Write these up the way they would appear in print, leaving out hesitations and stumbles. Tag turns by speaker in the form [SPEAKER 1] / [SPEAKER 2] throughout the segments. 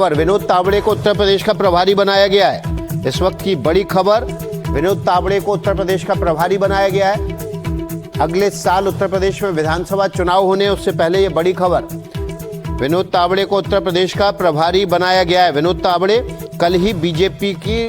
[SPEAKER 1] पर विनोद तावड़े को उत्तर प्रदेश का प्रभारी बनाया गया है। इस वक्त की बड़ी खबर, विनोद तावड़े को उत्तर प्रदेश का प्रभारी बनाया गया है। अगले साल उत्तर प्रदेश में विधानसभा चुनाव होने उससे पहले ये बड़ी खबर, विनोद तावड़े को उत्तर प्रदेश का प्रभारी बनाया गया है। विनोद तावड़े कल ही बीजेपी की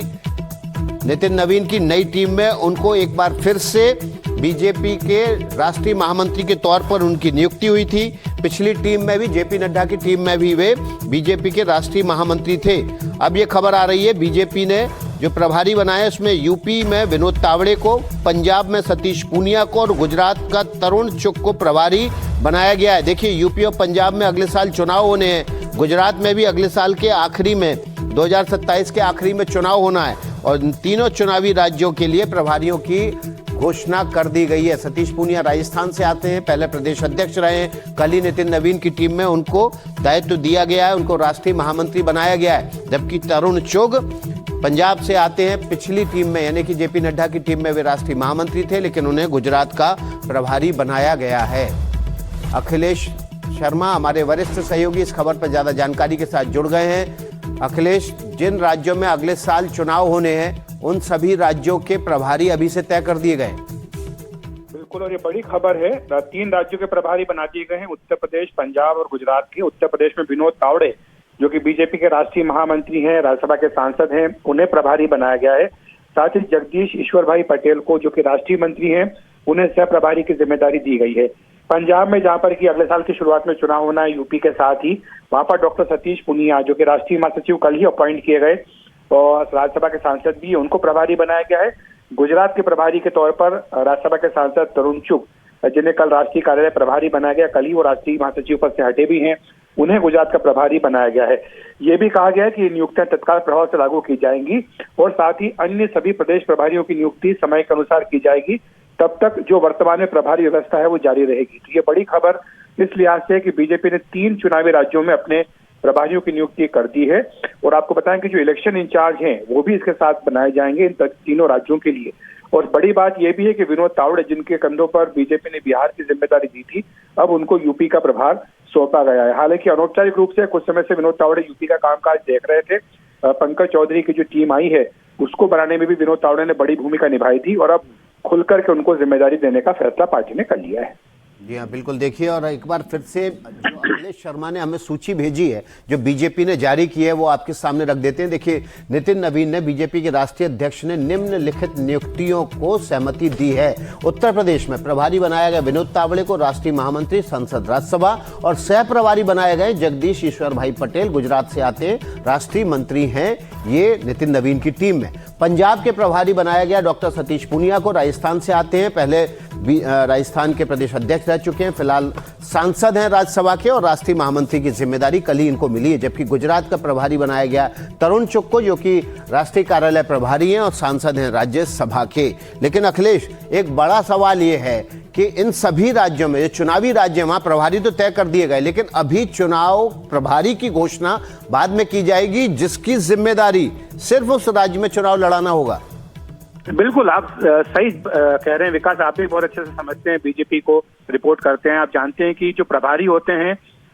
[SPEAKER 1] नितिन नवीन की नई टीम में उनको एक बार फिर से बीजेपी के राष्ट्रीय महामंत्री के तौर पर उनकी नियुक्ति हुई थी। पिछली टीम में भी, जेपी नड्डा की टीम में भी वे बीजेपी के राष्ट्रीय महामंत्री थे। अब ये खबर आ रही है बीजेपी ने जो प्रभारी बनाया उसमें यूपी में विनोद तावड़े को, पंजाब में सतीश पूनिया को और गुजरात का तरुण चुग को प्रभारी बनाया गया है। देखिए, यूपी और पंजाब में अगले साल चुनाव होने हैं, गुजरात में भी अगले साल के आखिरी में 2027 के आखिरी में चुनाव होना है और इन तीनों चुनावी राज्यों के लिए प्रभारियों की घोषणा कर दी गई है। सतीश पूनिया राजस्थान से आते हैं, पहले प्रदेश अध्यक्ष रहे हैं। कल ही नितिन नवीन की टीम में उनको दायित्व दिया गया है, उनको राष्ट्रीय महामंत्री बनाया गया है। जबकि तरुण चुग पंजाब से आते हैं, पिछली टीम में यानी कि जेपी नड्डा की टीम में वे राष्ट्रीय महामंत्री थे, लेकिन उन्हें गुजरात का प्रभारी बनाया गया है। अखिलेश शर्मा हमारे वरिष्ठ सहयोगी इस खबर पर ज्यादा जानकारी के साथ जुड़ गए हैं। अखिलेश, जिन राज्यों में अगले साल चुनाव होने हैं उन सभी राज्यों के प्रभारी अभी से तय कर दिए गए।
[SPEAKER 2] बिल्कुल, और ये बड़ी खबर है। 3 राज्यों के प्रभारी बना दिए गए हैं, उत्तर प्रदेश, पंजाब और गुजरात के। उत्तर प्रदेश में विनोद तावड़े जो कि बीजेपी के राष्ट्रीय महामंत्री हैं, राज्यसभा के सांसद हैं, उन्हें प्रभारी बनाया गया है। साथ ही जगदीश ईश्वर भाई पटेल को जो कि राष्ट्रीय मंत्री हैं, उन्हें सह प्रभारी की जिम्मेदारी दी गई है। पंजाब में जहां पर कि अगले साल की शुरुआत में चुनाव होना है यूपी के साथ ही, वहां पर डॉक्टर सतीश पूनिया जो कि राष्ट्रीय महासचिव कल ही अपॉइंट किए गए और राज्यसभा के सांसद भी, उनको प्रभारी बनाया गया है। गुजरात के प्रभारी के तौर पर राज्यसभा के सांसद तरुण चुग, जिन्हें कल राष्ट्रीय कार्यालय प्रभारी बनाया गया, कल ही वो राष्ट्रीय महासचिव पद से हटे भी हैं, उन्हें गुजरात का प्रभारी बनाया गया है। ये भी कहा गया है कि नियुक्तियां तत्काल प्रभाव से लागू की जाएंगी और साथ ही अन्य सभी प्रदेश प्रभारियों की नियुक्ति समय के अनुसार की जाएगी। तब तक जो वर्तमान में प्रभारी व्यवस्था है वो जारी रहेगी। तो ये बड़ी खबर इस लिहाज से कि बीजेपी ने 3 चुनावी राज्यों में अपने प्रभारियों की नियुक्ति कर दी है और आपको बताएं कि जो इलेक्शन इंचार्ज हैं वो भी इसके साथ बनाए जाएंगे इन तीनों राज्यों के लिए। और बड़ी बात यह भी है कि विनोद तावड़े, जिनके कंधों पर बीजेपी ने बिहार की जिम्मेदारी दी थी, अब उनको यूपी का प्रभार सौंपा गया है। हालांकि अनौपचारिक रूप से कुछ समय से विनोद तावड़े यूपी का कामकाज देख रहे थे। पंकज चौधरी की जो टीम आई है उसको बनाने में भी विनोद तावड़े ने बड़ी भूमिका निभाई थी और अब खुलकर के उनको जिम्मेदारी देने का फैसला पार्टी ने कर लिया है।
[SPEAKER 1] जी हाँ, बिल्कुल। देखिए, और एक बार फिर से जो अखिलेश शर्मा ने हमें सूची भेजी है जो बीजेपी ने जारी की है वो आपके सामने रख देते हैं। देखिए, नितिन नवीन ने, बीजेपी के राष्ट्रीय अध्यक्ष ने निम्नलिखित नियुक्तियों को सहमति दी है। उत्तर प्रदेश में प्रभारी बनाया गया विनोद तावड़े को राष्ट्रीय महामंत्री, संसद, राज्यसभा और सह प्रभारी बनाए गए जगदीश ईश्वर भाई पटेल, गुजरात से आते राष्ट्रीय मंत्री हैं ये नितिन नवीन की टीम में। पंजाब के प्रभारी बनाया गया डॉक्टर सतीश पूनिया को, राजस्थान से आते हैं, पहले राजस्थान के प्रदेश अध्यक्ष रह चुके हैं, फिलहाल सांसद हैं राज्यसभा के और राष्ट्रीय महामंत्री की जिम्मेदारी कल ही इनको मिली है। जबकि गुजरात का प्रभारी बनाया गया तरुण चुग को, जो कि राष्ट्रीय कार्यालय प्रभारी हैं और सांसद हैं राज्यसभा के। लेकिन अखिलेश, एक बड़ा सवाल ये है कि इन सभी राज्यों में, जो चुनावी राज्य, वहां प्रभारी तो तय कर दिए गए, लेकिन अभी चुनाव प्रभारी की घोषणा बाद में की जाएगी जिसकी जिम्मेदारी सिर्फ उस राज्य में चुनाव लड़ाना होगा।
[SPEAKER 2] बिल्कुल, आप सही कह रहे हैं विकास, आप भी बहुत अच्छे से समझते हैं, बीजेपी को रिपोर्ट करते हैं। आप जानते हैं कि जो प्रभारी होते हैं,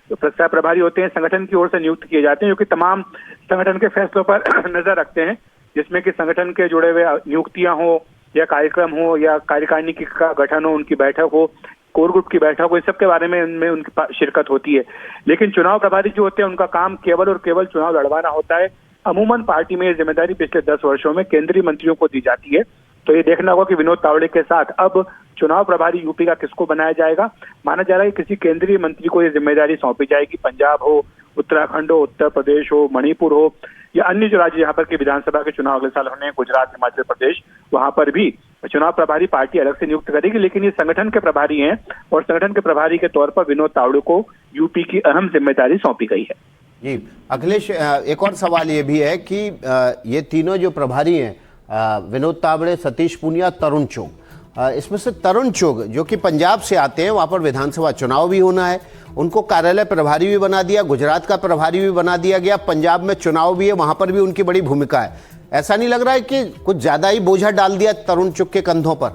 [SPEAKER 2] जो सह प्रभारी होते हैं, संगठन की ओर से नियुक्त किए जाते हैं, जो कि तमाम संगठन के फैसलों पर नजर रखते हैं, जिसमें कि संगठन के जुड़े हुए नियुक्तियां हो या कार्यक्रम हो या कार्यकारिणी का गठन हो, उनकी बैठक हो, कोर ग्रुप की बैठक हो, इस सब के बारे में उनमें उनकी शिरकत होती है। लेकिन चुनाव प्रभारी जो होते हैं उनका काम केवल और केवल चुनाव लड़वाना होता है। अमूमन पार्टी में ये जिम्मेदारी पिछले 10 वर्षों में केंद्रीय मंत्रियों को दी जाती है। तो ये देखना होगा कि विनोद तावड़े के साथ अब चुनाव प्रभारी यूपी का किसको बनाया जाएगा। माना जा रहा है कि किसी केंद्रीय मंत्री को ये जिम्मेदारी सौंपी जाएगी। पंजाब हो, उत्तराखंड हो, उत्तर प्रदेश हो, मणिपुर हो या अन्य जो राज्य यहाँ पर के विधानसभा के चुनाव अगले साल होने हैं, गुजरात, हिमाचल प्रदेश, वहां पर भी चुनाव प्रभारी पार्टी अलग से नियुक्त करेगी। लेकिन ये संगठन के प्रभारी हैं और संगठन के प्रभारी के तौर पर विनोद तावड़े को यूपी की अहम जिम्मेदारी सौंपी गई है।
[SPEAKER 1] जी अखिलेश, एक और सवाल ये भी है कि ये तीनों जो प्रभारी हैं, विनोद तावड़े, सतीश पूनिया, तरुण चुग, इसमें से तरुण चुग जो कि पंजाब से आते हैं, वहां पर विधानसभा चुनाव भी होना है, उनको कार्यालय प्रभारी भी बना दिया, गुजरात का प्रभारी भी बना दिया गया, पंजाब में चुनाव भी है, वहां पर भी उनकी बड़ी भूमिका है। ऐसा नहीं लग रहा है कि कुछ ज्यादा ही बोझा डाल दिया तरुण चुग के कंधों पर?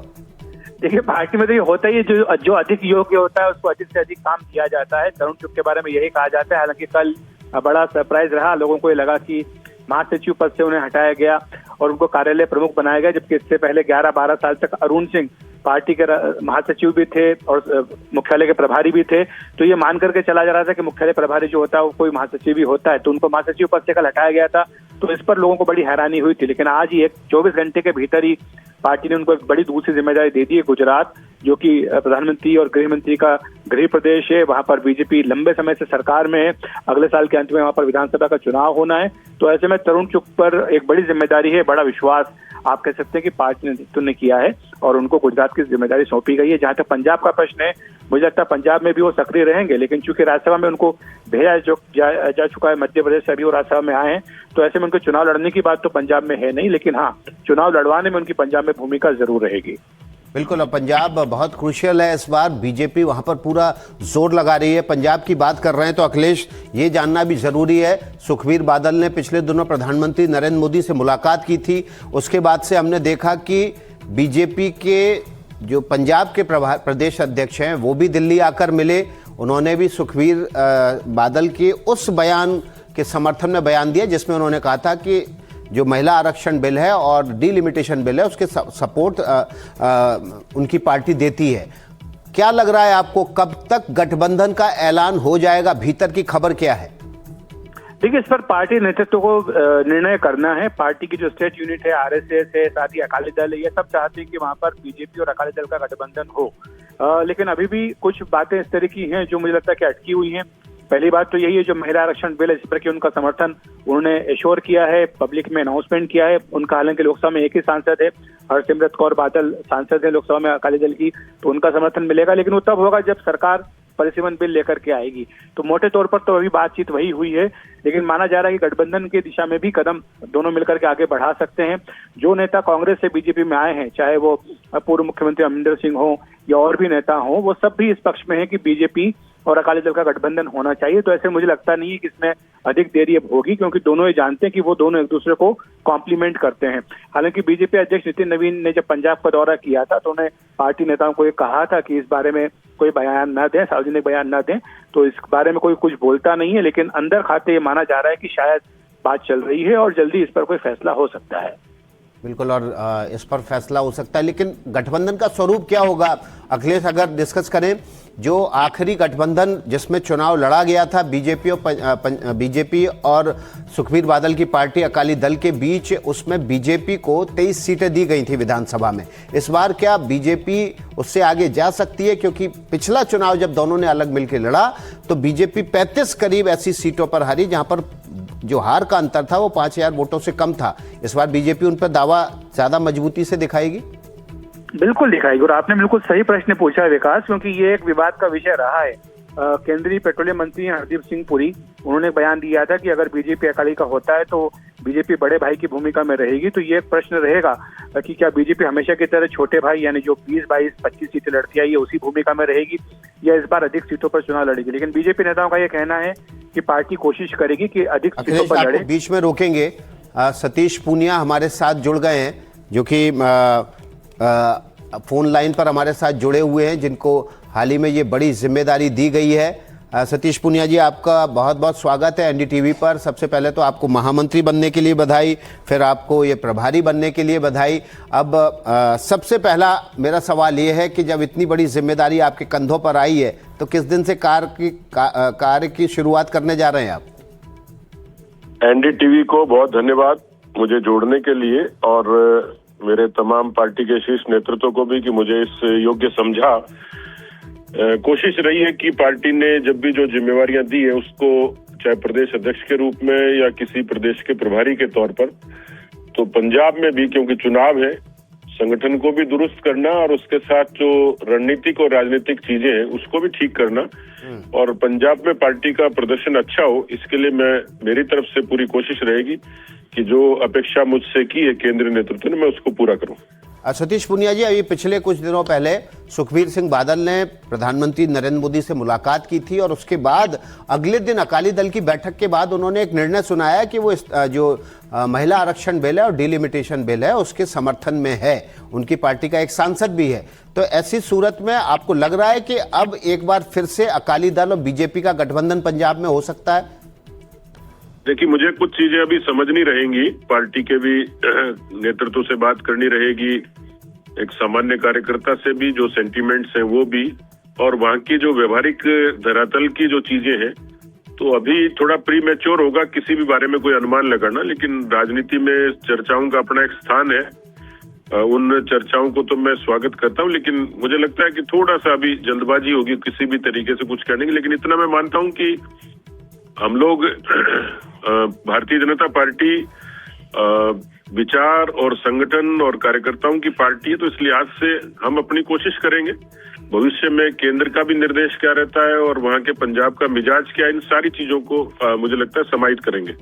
[SPEAKER 2] देखिए, पार्टी में तो ये होता ही है, जो अधिक योग्य होता है उसको अधिक से अधिक काम किया जाता है। तरुण चुग के बारे में यही कहा जाता है। हालांकि कल बड़ा सरप्राइज रहा। लोगों को ये लगा कि महासचिव पद से उन्हें हटाया गया और उनको कार्यालय प्रमुख बनाया गया, जबकि इससे पहले 11-12 साल तक अरुण सिंह पार्टी के महासचिव भी थे और मुख्यालय के प्रभारी भी थे। तो ये मान करके चला जा रहा था कि मुख्यालय प्रभारी जो होता है वो कोई महासचिव भी होता है, तो उनको महासचिव पद से कल हटाया गया था। तो इस पर लोगों को बड़ी हैरानी हुई थी, लेकिन आज ही 24 घंटे के भीतर ही पार्टी ने उनको एक बड़ी दूसरी जिम्मेदारी दे दी है। गुजरात, जो कि प्रधानमंत्री और गृह मंत्री का गृह प्रदेश है, वहां पर बीजेपी लंबे समय से सरकार में है। अगले साल के अंत में वहां पर विधानसभा का चुनाव होना है। तो ऐसे में तरुण चुग पर एक बड़ी जिम्मेदारी है, बड़ा विश्वास आप कह सकते हैं कि पार्टी नेतृत्व ने किया है और उनको गुजरात की जिम्मेदारी सौंपी गई है। जहां तक पंजाब का प्रश्न है, मुझे लगता है पंजाब में भी वो सक्रिय रहेंगे, लेकिन चूंकि राज्यसभा में उनको भेजा जा चुका है, मध्य प्रदेश से अभी वो राज्यसभा में आए हैं, तो ऐसे में उनको चुनाव लड़ने की बात तो पंजाब में है नहीं, लेकिन हाँ, चुनाव लड़वाने में उनकी पंजाब में भूमिका जरूर रहेगी।
[SPEAKER 1] बिल्कुल, अब पंजाब बहुत क्रूशियल है इस बार, बीजेपी वहां पर पूरा जोर लगा रही है। पंजाब की बात कर रहे हैं तो अखिलेश, ये जानना भी जरूरी है, सुखबीर बादल ने पिछले दिनों प्रधानमंत्री नरेंद्र मोदी से मुलाकात की थी। उसके बाद से हमने देखा कि बीजेपी के जो पंजाब के प्रदेश अध्यक्ष हैं वो भी दिल्ली आकर मिले। उन्होंने भी सुखबीर बादल के उस बयान के समर्थन में बयान दिया जिसमें उन्होंने कहा था कि जो महिला आरक्षण बिल है और डिलिमिटेशन बिल है उसके सपोर्ट उनकी पार्टी देती है। क्या लग रहा है आपको, कब तक गठबंधन का ऐलान हो जाएगा? भीतर की खबर क्या है?
[SPEAKER 2] देखिए, इस पर पार्टी नेतृत्व को निर्णय करना है। पार्टी की जो स्टेट यूनिट है, आरएसएस है, साथ ही अकाली दल है, ये सब चाहते हैं कि वहां पर बीजेपी और अकाली दल का गठबंधन हो। लेकिन अभी भी कुछ बातें इस तरह की हैं जो मुझे लगता है कि अटकी हुई हैं। पहली बात तो यही है, जो महिला आरक्षण बिल है जिस पर कि उनका समर्थन उन्होंने एश्योर किया है, पब्लिक में अनाउंसमेंट किया है। उनका हालांकि लोकसभा में एक ही सांसद है, हरसिमरत कौर बादल सांसद है लोकसभा में अकाली दल की, तो उनका समर्थन मिलेगा, लेकिन वो तब होगा जब सरकार परिसीमन बिल लेकर के आएगी। तो मोटे तौर पर तो अभी बातचीत वही हुई है, लेकिन माना जा रहा है कि गठबंधन की दिशा में भी कदम दोनों मिलकर के आगे बढ़ा सकते हैं। जो नेता कांग्रेस से बीजेपी में आए हैं, चाहे वो पूर्व मुख्यमंत्री अमरिंदर सिंह हो या और भी नेता हो, वो सब भी इस पक्ष में है कि बीजेपी और अकाली दल का गठबंधन होना चाहिए। तो ऐसे मुझे लगता नहीं है कि इसमें अधिक देरी अब होगी, क्योंकि दोनों ये जानते हैं कि वो दोनों एक दूसरे को कॉम्प्लीमेंट करते हैं। हालांकि बीजेपी अध्यक्ष नितिन नवीन ने जब पंजाब का दौरा किया था तो उन्हें पार्टी नेताओं को ये कहा था कि इस बारे में कोई बयान न दें, सार्वजनिक बयान न दें, तो इस बारे में कोई कुछ बोलता नहीं है। लेकिन अंदर खाते ये माना जा रहा है कि शायद बात चल रही है और जल्दी इस पर कोई फैसला हो सकता है।
[SPEAKER 1] बिल्कुल, और इस पर फैसला हो सकता है, लेकिन गठबंधन का स्वरूप क्या होगा अखिलेश? अगर डिस्कस करें, जो आखिरी गठबंधन जिसमें चुनाव लड़ा गया था बीजेपी और सुखबीर बादल की पार्टी अकाली दल के बीच, उसमें बीजेपी को 23 सीटें दी गई थी विधानसभा में। इस बार क्या बीजेपी उससे आगे जा सकती है? क्योंकि पिछला चुनाव जब दोनों ने अलग मिलकर लड़ा तो बीजेपी 35 करीब ऐसी सीटों पर हारी जहां पर जो हार का अंतर था वो 5000 वोटों से कम था। इस बार बीजेपी उन पर दावा ज्यादा मजबूती से दिखाएगी?
[SPEAKER 2] बिल्कुल दिखाएगी, और आपने बिल्कुल सही प्रश्न पूछा है विकास, क्योंकि ये एक विवाद का विषय रहा है। केंद्रीय पेट्रोलियम मंत्री हरदीप सिंह पुरी, उन्होंने बयान दिया था कि अगर बीजेपी अकाली का होता है तो बीजेपी बड़े भाई की भूमिका में रहेगी। तो ये एक प्रश्न रहेगा कि क्या बीजेपी हमेशा की तरह छोटे भाई यानी जो 20, 22, 25 सीटें लड़ती आई है उसी भूमिका में रहेगी, या इस बार अधिक सीटों पर चुनाव लड़ेगी? लेकिन बीजेपी नेताओं का ये कहना है कि पार्टी कोशिश करेगी कि अधिक सीटों पर लड़े।
[SPEAKER 1] बीच में रोकेंगे, सतीश पूनिया हमारे साथ जुड़ गए हैं, जो कि फोन लाइन पर हमारे साथ जुड़े हुए हैं, जिनको हाल ही में ये बड़ी जिम्मेदारी दी गई है। सतीश पूनिया जी, आपका बहुत बहुत स्वागत है एनडीटीवी पर। सबसे पहले तो आपको महामंत्री बनने के लिए बधाई, फिर आपको ये प्रभारी बनने के लिए बधाई। अब सबसे पहला मेरा सवाल ये है कि जब इतनी बड़ी जिम्मेदारी आपके कंधों पर आई है तो किस दिन से कार्य की शुरुआत करने जा रहे हैं आप?
[SPEAKER 3] एनडीटीवी को बहुत धन्यवाद मुझे जोड़ने के लिए, और मेरे तमाम पार्टी के शीर्ष नेतृत्व को भी कि मुझे इस योग्य समझा। कोशिश रही है कि पार्टी ने जब भी जो जिम्मेवारियां दी है उसको, चाहे प्रदेश अध्यक्ष के रूप में या किसी प्रदेश के प्रभारी के तौर पर, तो पंजाब में भी क्योंकि चुनाव है, संगठन को भी दुरुस्त करना और उसके साथ जो रणनीतिक और राजनीतिक चीजें हैं उसको भी ठीक करना, और पंजाब में पार्टी का प्रदर्शन अच्छा हो, इसके लिए मेरी तरफ से पूरी कोशिश रहेगी कि जो अपेक्षा मुझसे की है केंद्रीय नेतृत्व ने, मैं उसको पूरा करूं।
[SPEAKER 1] सतीश पूनिया जी, अभी पिछले कुछ दिनों पहले सुखबीर सिंह बादल ने प्रधानमंत्री नरेंद्र मोदी से मुलाकात की थी और उसके बाद अगले दिन अकाली दल की बैठक के बाद उन्होंने एक निर्णय सुनाया कि वो जो महिला आरक्षण बिल है और डिलिमिटेशन बिल है उसके समर्थन में है। उनकी पार्टी का एक सांसद भी है। तो ऐसी सूरत में आपको लग रहा है कि अब एक बार फिर से अकाली दल और बीजेपी का गठबंधन पंजाब में हो सकता है?
[SPEAKER 3] देखिए, मुझे कुछ चीजें अभी समझनी रहेंगी, पार्टी के भी नेतृत्व से बात करनी रहेगी, एक सामान्य कार्यकर्ता से भी, जो सेंटिमेंट्स हैं वो भी, और वहाँ की जो व्यवहारिक धरातल की जो चीजें हैं। तो अभी थोड़ा प्री मैच्योर होगा किसी भी बारे में कोई अनुमान लगाना, लेकिन राजनीति में चर्चाओं का अपना एक स्थान है। उन चर्चाओं को तो मैं स्वागत करता हूं, लेकिन मुझे लगता है कि थोड़ा सा अभी जल्दबाजी होगी किसी भी तरीके से कुछ कहने की। लेकिन इतना मैं मानता हूं कि हम लोग भारतीय जनता पार्टी विचार और संगठन और कार्यकर्ताओं की पार्टी है, तो इस लिहाज से हम अपनी कोशिश करेंगे भविष्य में केंद्र का भी निर्देश क्या रहता है और वहां के पंजाब का मिजाज क्या है, इन सारी चीजों को मुझे लगता है समाहित करेंगे।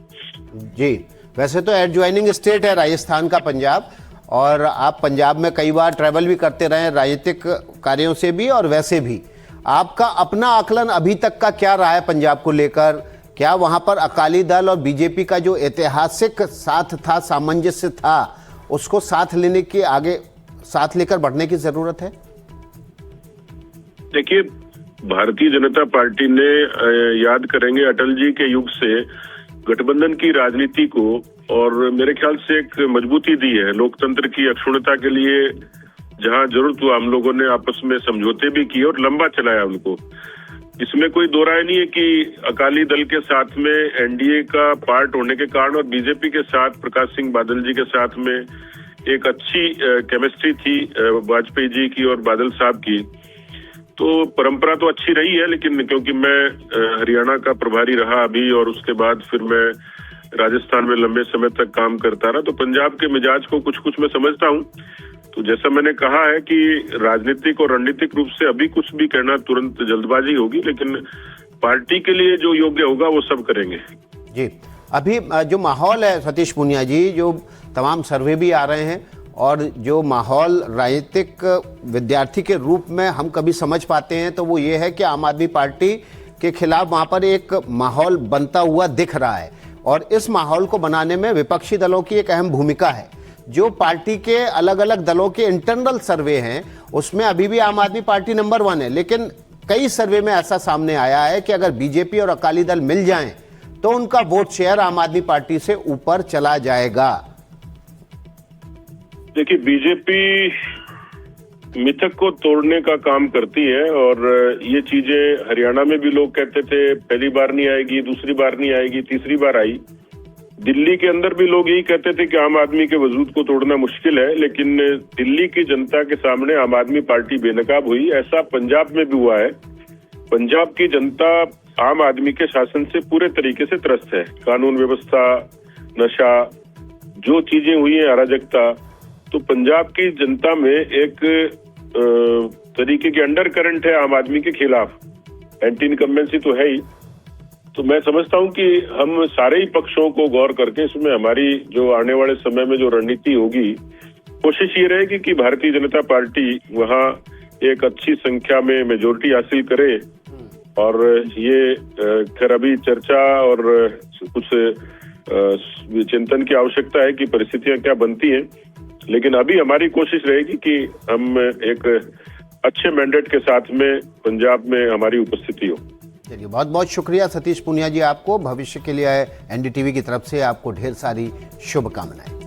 [SPEAKER 1] जी, वैसे तो एडजॉइनिंग स्टेट है राजस्थान का पंजाब, और आप पंजाब में कई बार ट्रैवल भी करते रहे राजनीतिक कार्यों से भी और वैसे भी। आपका अपना आकलन अभी तक का क्या रहा है पंजाब को लेकर? क्या वहां पर अकाली दल और बीजेपी का जो ऐतिहासिक साथ था, सामंजस्य था, उसको साथ लेने की, आगे साथ लेकर बढ़ने की जरूरत है?
[SPEAKER 3] देखिए, भारतीय जनता पार्टी ने याद करेंगे अटल जी के युग से गठबंधन की राजनीति को, और मेरे ख्याल से एक मजबूती दी है। लोकतंत्र की अक्षुण्णता के लिए जहां जरूरत हुआ हम लोगों ने आपस में समझौते भी किए और लंबा चलाया उनको। इसमें कोई दो राय नहीं है कि अकाली दल के साथ में एनडीए का पार्ट होने के कारण और बीजेपी के साथ प्रकाश सिंह बादल जी के साथ में एक अच्छी केमिस्ट्री थी वाजपेयी जी की और बादल साहब की। तो परंपरा तो अच्छी रही है, लेकिन क्योंकि मैं हरियाणा का प्रभारी रहा अभी, और उसके बाद फिर मैं राजस्थान में लंबे समय तक काम करता रहा, तो पंजाब के मिजाज को कुछ कुछ मैं समझता हूँ। तो जैसा मैंने कहा है कि राजनीतिक और रणनीतिक रूप से अभी कुछ भी कहना तुरंत जल्दबाजी होगी, लेकिन पार्टी के लिए जो योग्य होगा वो सब करेंगे।
[SPEAKER 1] जी, अभी जो माहौल है सतीश पूनिया जी, जो तमाम सर्वे भी आ रहे हैं और जो माहौल राजनीतिक विद्यार्थी के रूप में हम कभी समझ पाते हैं, तो वो ये है कि आम आदमी पार्टी के खिलाफ वहाँ पर एक माहौल बनता हुआ दिख रहा है, और इस माहौल को बनाने में विपक्षी दलों की एक अहम भूमिका है। जो पार्टी के अलग अलग दलों के इंटरनल सर्वे हैं उसमें अभी भी आम आदमी पार्टी नंबर 1 है, लेकिन कई सर्वे में ऐसा सामने आया है कि अगर बीजेपी और अकाली दल मिल जाएं तो उनका वोट शेयर आम आदमी पार्टी से ऊपर चला जाएगा।
[SPEAKER 3] देखिए, बीजेपी मिथक को तोड़ने का काम करती है, और ये चीजें हरियाणा में भी लोग कहते थे पहली बार नहीं आएगी, दूसरी बार नहीं आएगी, तीसरी बार आई। दिल्ली के अंदर भी लोग यही कहते थे कि आम आदमी के वजूद को तोड़ना मुश्किल है, लेकिन दिल्ली की जनता के सामने आम आदमी पार्टी बेनकाब हुई। ऐसा पंजाब में भी हुआ है। पंजाब की जनता आम आदमी के शासन से पूरे तरीके से त्रस्त है। कानून व्यवस्था, नशा, जो चीजें हुई है, अराजकता, तो पंजाब की जनता में एक तरीके की अंडर करंट है आम आदमी के खिलाफ। एंटी इनकम्बेंसी तो है ही। तो मैं समझता हूं कि हम सारे ही पक्षों को गौर करके इसमें हमारी जो आने वाले समय में जो रणनीति होगी, कोशिश ये रहेगी कि भारतीय जनता पार्टी वहां एक अच्छी संख्या में मेजोरिटी हासिल करे। और ये खैर अभी चर्चा और कुछ चिंतन की आवश्यकता है कि परिस्थितियां क्या बनती हैं, लेकिन अभी हमारी कोशिश रहेगी कि हम एक अच्छे मैंडेट के साथ में पंजाब में हमारी उपस्थिति हो।
[SPEAKER 1] चलिए, बहुत बहुत शुक्रिया सतीश पूनिया जी आपको। भविष्य के लिए एनडीटीवी की तरफ से आपको ढेर सारी शुभकामनाएं।